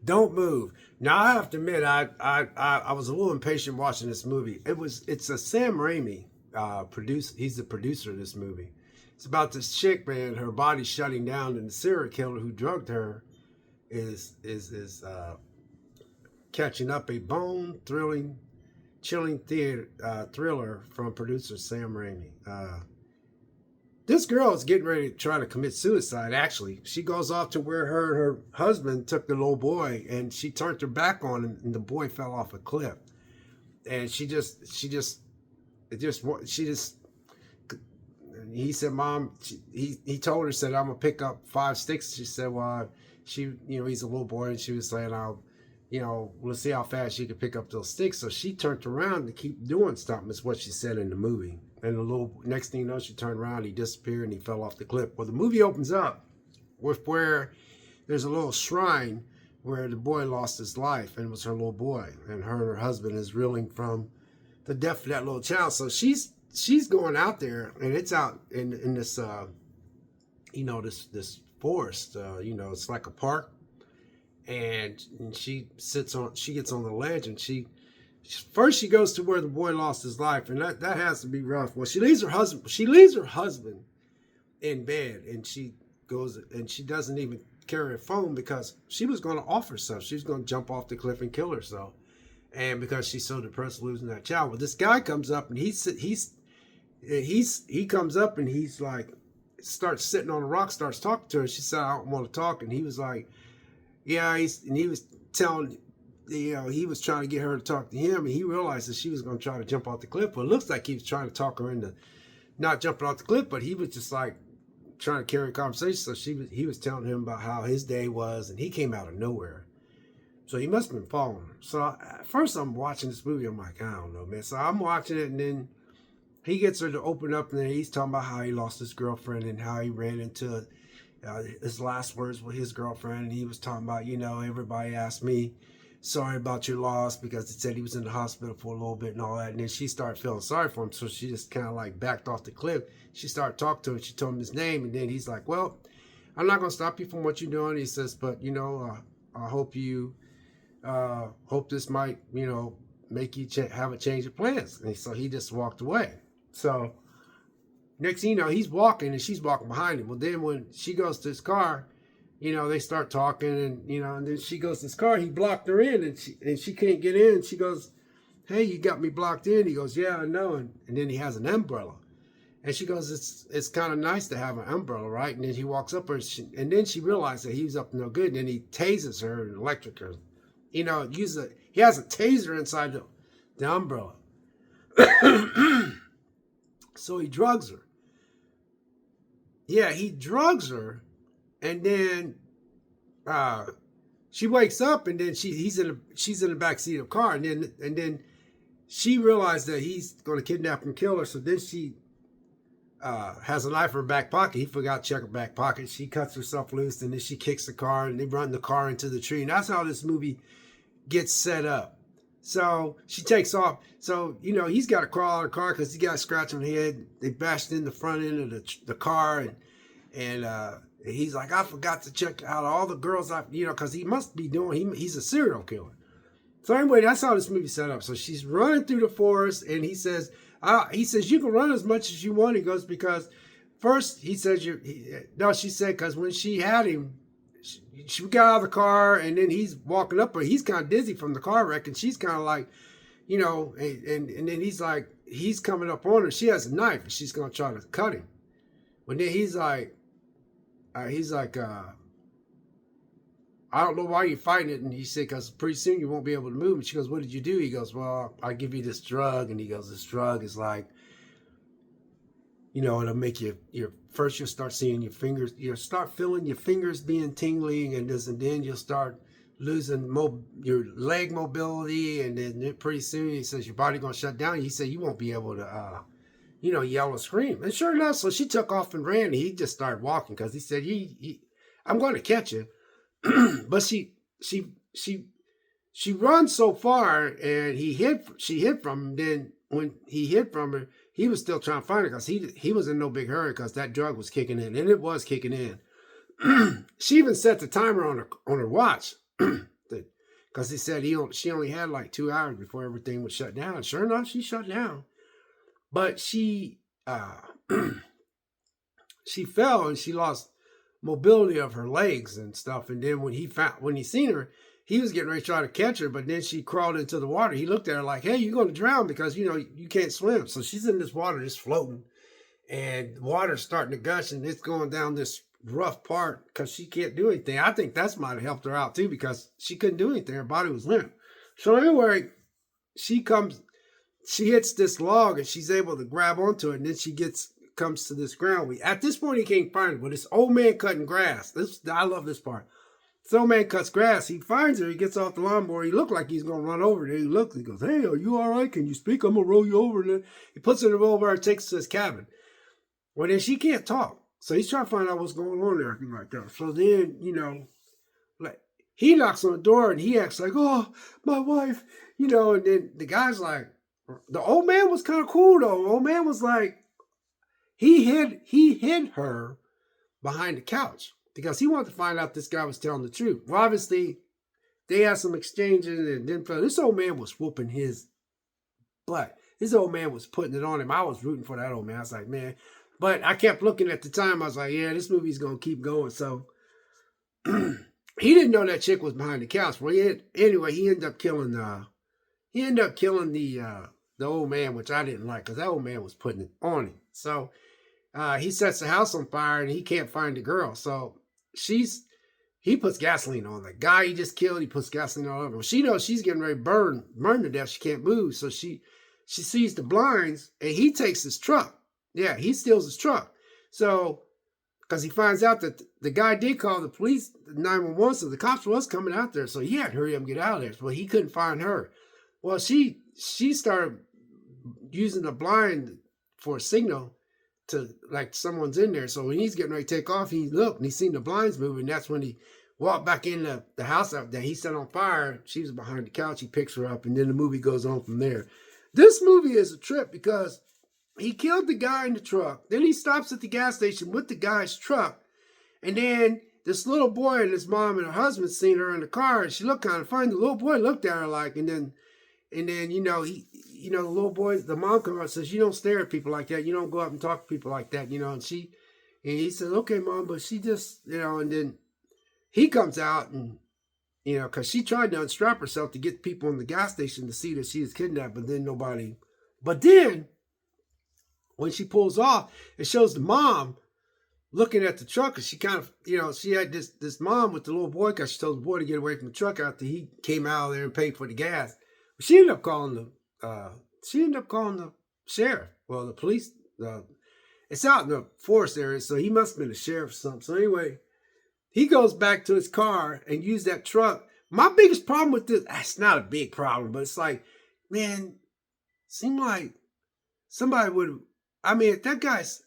Don't move. Now I have to admit, I was a little impatient watching this movie. It's a Sam Raimi produce. He's the producer of this movie. It's about this chick, man. Her body's shutting down, and the serial killer who drugged her is catching up. A bone thrilling, chilling thriller from producer Sam Raimi. This girl is getting ready to try to commit suicide, actually. She goes off to where her and her husband took the little boy, and she turned her back on him, and the boy fell off a cliff. And he said, Mom, he told her, said, I'm going to pick up 5 sticks. She said, well, he's a little boy, and she was saying, we'll see how fast she can pick up those sticks. So she turned around to keep doing something, is what she said in the movie. And the little next thing you know, she turned around, he disappeared, and he fell off the cliff. Well, the movie opens up with where there's a little shrine where the boy lost his life, and it was her little boy, and her husband is reeling from the death of that little child. So she's going out there, and it's out in this this forest. It's like a park, and she gets on the ledge, and she goes to where the boy lost his life, and that has to be rough. Well, she leaves her husband in bed, and she goes, and she doesn't even carry a phone because she was going to off herself. She was going to jump off the cliff and kill herself, and because she's so depressed losing that child. Well, this guy comes up, and he comes up, and he's like, starts sitting on a rock, starts talking to her. She said, I don't want to talk, and he was like, yeah, he was telling. He was trying to get her to talk to him, and he realized that she was going to try to jump off the cliff. Well, it looks like he was trying to talk her into not jumping off the cliff, but he was just like trying to carry a conversation. So he was telling him about how his day was, and he came out of nowhere. So he must have been following her. So at first I'm watching this movie, I'm like, I don't know, man. So I'm watching it, and then he gets her to open up, and then he's talking about how he lost his girlfriend and how he ran into his last words with his girlfriend. And he was talking about, everybody asked me, sorry about your loss, because it said he was in the hospital for a little bit and all that. And then she started feeling sorry for him, so she just kind of like backed off the cliff. She started talking to him. She told him his name, and then he's like, well, I'm not going to stop you from what you're doing. He says, but, I hope hope this might, make you have a change of plans. And so he just walked away. So next thing you know, he's walking, and she's walking behind him. Well, then when she goes to his car, they start talking, and, and then she goes to his car. He blocked her in, and she can't get in. She goes, hey, you got me blocked in. He goes, yeah, I know. And then he has an umbrella. And she goes, it's kind of nice to have an umbrella, right? And then he walks up her, and then she realized that he was up to no good. And then he tases her and electric her. He has a taser inside the umbrella. So he drugs her. Yeah, he drugs her. And then she wakes up, and then she's in the back seat of the car, and then she realized that he's going to kidnap and kill her. So then she has a knife in her back pocket. He forgot to check her back pocket. She cuts herself loose, and then she kicks the car, and they run the car into the tree. And that's how this movie gets set up. So she takes off. So he's got to crawl out of the car because he got a scratch on the head. They bashed in the front end of the car, and he's like, I forgot to check out all the girls because he must be he's a serial killer. So anyway, that's how this movie's set up. So she's running through the forest, and he says, you can run as much as you want. He goes, because first he says, she said, because when she had him, she got out of the car, and then he's walking up, but he's kind of dizzy from the car wreck, and she's kind of like, and then he's like, he's coming up on her. She has a knife, and she's going to try to cut him. But then he's like, I don't know why you're fighting it. And he said, because pretty soon you won't be able to move. And she goes, what did you do? He goes, well, I give you this drug. And he goes, this drug is like, it'll make first you'll start seeing your fingers, you'll start feeling your fingers being tingling, and then you'll start losing your leg mobility. And then pretty soon he says, your body going to shut down. He said, you won't be able to, yell or scream. And sure enough, so she took off and ran, and he just started walking because he said, I'm going to catch you. But she runs so far, and she hid from him. Then when he hid from her, he was still trying to find her because he was in no big hurry because that drug was kicking in, and it was kicking in. She even set the timer on her watch. because he said she only had like 2 hours before everything was shut down. Sure enough, she shut down, but she fell and she lost mobility of her legs and stuff. And then when he seen her, he was getting ready to try to catch her, but then she crawled into the water. He looked at her like, "Hey, you're going to drown because you can't swim." So she's in this water just floating, and the water's starting to gush, and it's going down this rough part because she can't do anything. I think that's might have helped her out too because she couldn't do anything. Her body was limp. So anyway, she hits this log and she's able to grab onto it, and then she comes to this ground. At this point he can't find her, but this old man cutting grass. I love this part. This old man cuts grass. He finds her. He gets off the lawnmower. He looked like he's gonna run over there. He looks. He goes, "Hey, are you all right? Can you speak? I'm gonna roll you over." And then he puts her in the wheelbarrow and takes her to his cabin. Well, then she can't talk, so he's trying to find out what's going on there, like that. So then, like he knocks on the door and he acts like, "Oh, my wife," and then the guy's like, the old man was kind of cool though. The old man was like, he hid her behind the couch because he wanted to find out this guy was telling the truth. Well, obviously, they had some exchanges, and then this old man was whooping his butt. This old man was putting it on him. I was rooting for that old man. I was like, man. But I kept looking at the time. I was like, yeah, this movie's going to keep going. So he didn't know that chick was behind the couch. Well, anyway, he ended up killing the old man, which I didn't like because that old man was putting it on him. So he sets the house on fire and he can't find the girl. So he puts gasoline on the guy he just killed. He puts gasoline all over. Well, she knows she's getting ready to burn to death. She can't move. So she sees the blinds and he takes his truck. Yeah, he steals his truck. So, because he finds out that the guy did call the police, 911, so the cops was coming out there. So he had to hurry up and get out of there. Well, he couldn't find her. Well, she started using the blind for a signal to like someone's in there. So when he's getting ready to take off, he looked and he seen the blinds moving. That's when he walked back in the house that he set on fire. She was behind the couch. He picks her up, and then the movie goes on from there. This movie is a trip because he killed the guy in the truck. Then he stops at the gas station with the guy's truck. And then this little boy and his mom and her husband seen her in the car, and she looked kind of funny. The little boy looked at her like, and then the little boy, the mom comes out and says, "You don't stare at people like that. You don't go up and talk to people like that," and he said, "Okay, Mom," but she just, and then he comes out and, because she tried to unstrap herself to get people in the gas station to see that she was kidnapped, but then when she pulls off, it shows the mom looking at the truck, and she kind of, she had this mom with the little boy because she told the boy to get away from the truck after he came out of there and paid for the gas. She ended up calling the sheriff. Well, the police. It's out in the forest area, so he must have been a sheriff or something. So anyway, he goes back to his car and used that truck. My biggest problem with this, it's not a big problem, but it's like, man, seemed like somebody would. I mean, that guy's,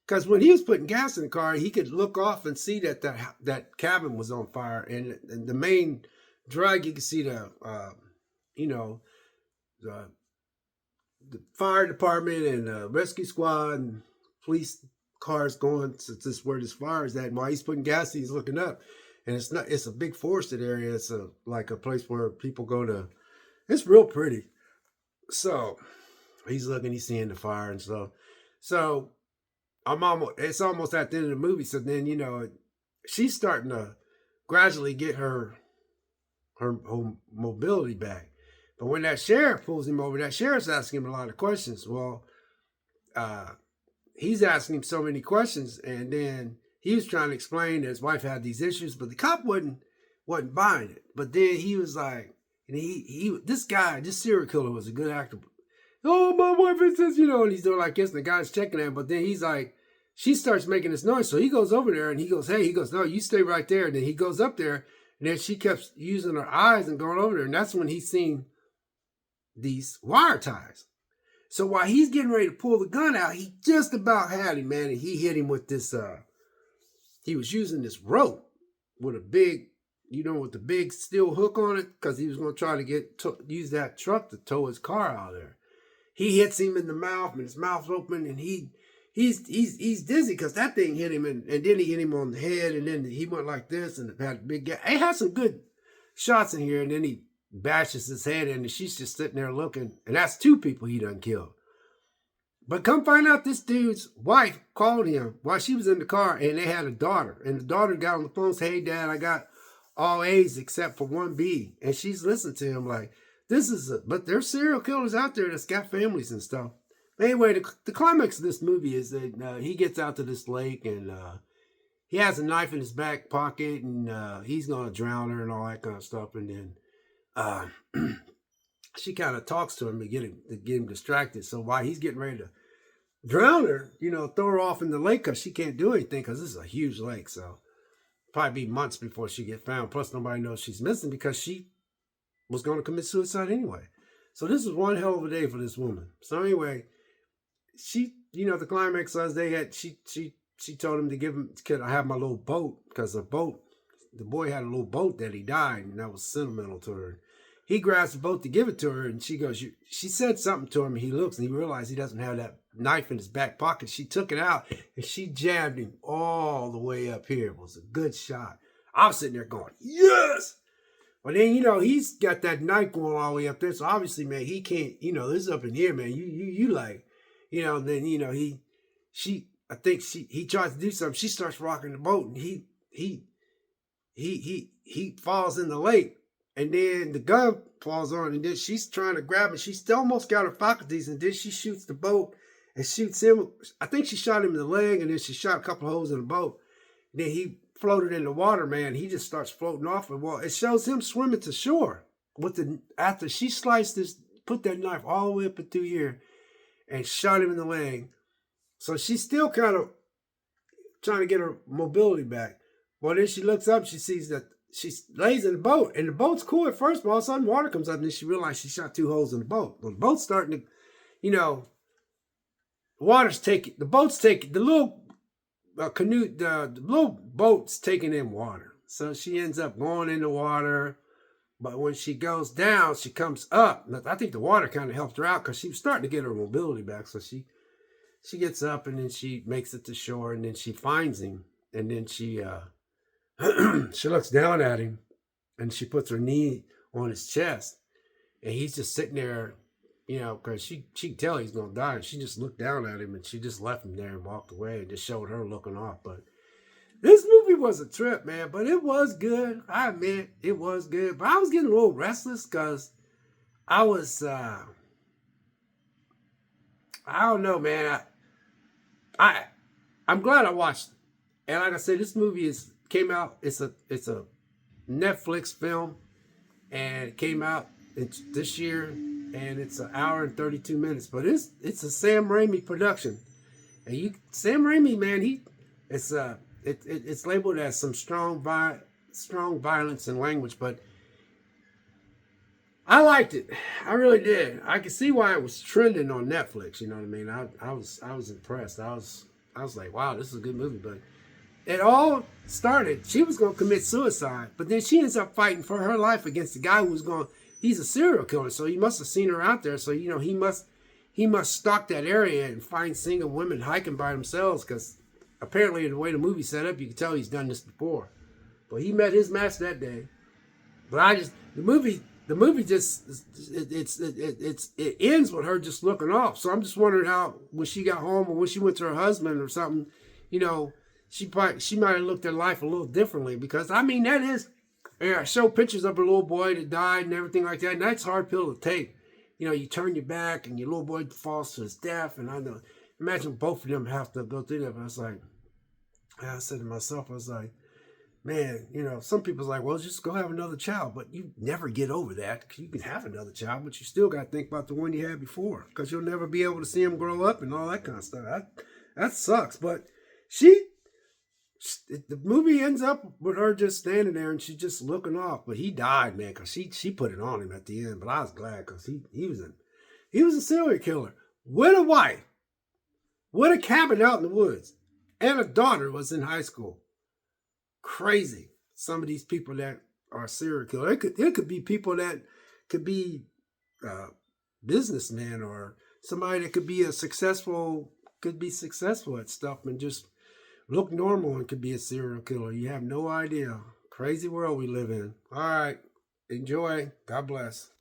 because when he was putting gas in the car, he could look off and see that cabin was on fire, and the main drag, you could see the fire department and the rescue squad and police cars going to this where this fire is at. And while he's putting gas, he's looking up, and it's a big forested area. It's like a place where people go to. It's real pretty. So he's looking, he's seeing the fire and stuff. So it's almost at the end of the movie. So then, she's starting to gradually get her mobility back. But when that sheriff pulls him over, that sheriff's asking him a lot of questions. Well, he's asking him so many questions, and then he was trying to explain that his wife had these issues, but the cop wasn't buying it. But then he was like, and this serial killer was a good actor. "Oh, my wife is this," and he's doing like this, and the guy's checking him. But then he's like, she starts making this noise. So he goes over there and he goes, "Hey," he goes, "No, you stay right there." And then he goes up there, and then she kept using her eyes and going over there. And that's when he's seen these wire ties. So while he's getting ready to pull the gun out, he just about had him, man. And he hit him with this, he was using this rope with a big, with the big steel hook on it, because he was going to try to use that truck to tow his car out of there. He hits him in the mouth, and his mouth's open, and he's dizzy because that thing hit him, and then he hit him on the head, and then he went like this, and had a big gap. It had some good shots in here, and then he bashes his head in, and she's just sitting there looking. And that's two people he done killed. But come find out, this dude's wife called him while she was in the car, and they had a daughter. And the daughter got on the phone and said, "Hey, Dad, I got all A's except for one B." And she's listening to him like, but there's serial killers out there that's got families and stuff. Anyway, the climax of this movie is that he gets out to this lake, and he has a knife in his back pocket, and he's going to drown her and all that kind of stuff. And then uh, she kind of talks to him to get him distracted. So while he's getting ready to drown her, throw her off in the lake because she can't do anything because this is a huge lake. So probably be months before she get found. Plus, nobody knows she's missing because she was going to commit suicide anyway. So this is one hell of a day for this woman. So anyway, she, the climax was she told him to give him, "Could I have my little boat?" Because the boy had a little boat that he died, and that was sentimental to her. He grabs the boat to give it to her, and she goes, she said something to him, and he looks, and he realized he doesn't have that knife in his back pocket. She took it out, and she jabbed him all the way up here. It was a good shot. I was sitting there going, yes! But then, he's got that knife going all the way up there, so obviously, man, he can't, this is up in here, man. You like, then, I think he tries to do something. She starts rocking the boat, and he falls in the lake. And then the gun falls on, and then she's trying to grab it. She's almost got her faculties, and then she shoots the boat and shoots him. I think she shot him in the leg, and then she shot a couple of holes in the boat. And then he floated in the water, man. He just starts floating off. And well, it shows him swimming to shore after she sliced put that knife all the way up into here and shot him in the leg. So she's still kind of trying to get her mobility back. Well, then she looks up, she sees that she lays in the boat, and the boat's cool at first, but all of a sudden water comes up, and then she realized she shot two holes in the boat. Well, the boat's starting to, water's taking, the boat's taking, the little canoe, the little boat's taking in water. So she ends up going in the water, but when she goes down, she comes up. I think the water kind of helped her out because she was starting to get her mobility back. So she gets up, and then she makes it to shore, and then she finds him, and then she she looks down at him, and she puts her knee on his chest, and he's just sitting there, because she can tell he's gonna die, and she just looked down at him, and she just left him there and walked away and just showed her looking off. But this movie was a trip, man, but it was good. I admit it was good, but I was getting a little restless because I was I don't know, man. I'm glad I watched it. And like I said, this movie came out. It's a Netflix film, and it came out this year, and it's an hour and 32 minutes. But it's a Sam Raimi production, and Sam Raimi, man, it's labeled as some strong violence and language, but I liked it. I really did. I could see why it was trending on Netflix. You know what I mean? I was impressed. I was like, wow, this is a good movie, but. It all started, she was going to commit suicide, but then she ends up fighting for her life against the guy he's a serial killer, so he must have seen her out there, so, he must stalk that area and find single women hiking by themselves, because apparently the way the movie's set up, you can tell he's done this before. But he met his match that day. But the movie just, it ends with her just looking off, so I'm just wondering how, when she got home or when she went to her husband or something, she might have looked at life a little differently, because that is, show pictures of her little boy that died and everything like that, and that's a hard pill to take. You turn your back and your little boy falls to his death, and I know, imagine both of them have to go through that. But I said to myself, man, some people's like, well, just go have another child, but you never get over that. You can have another child, but you still got to think about the one you had before, because you'll never be able to see him grow up and all that kind of stuff. That sucks, but the movie ends up with her just standing there, and she's just looking off. But he died, man, because she put it on him at the end. But I was glad, because he was a serial killer with a wife, with a cabin out in the woods, and a daughter was in high school. Crazy. Some of these people that are serial killers. It could be people that could be businessmen, or somebody that could be successful at stuff and just look normal and could be a serial killer. You have no idea. Crazy world we live in. All right. Enjoy. God bless.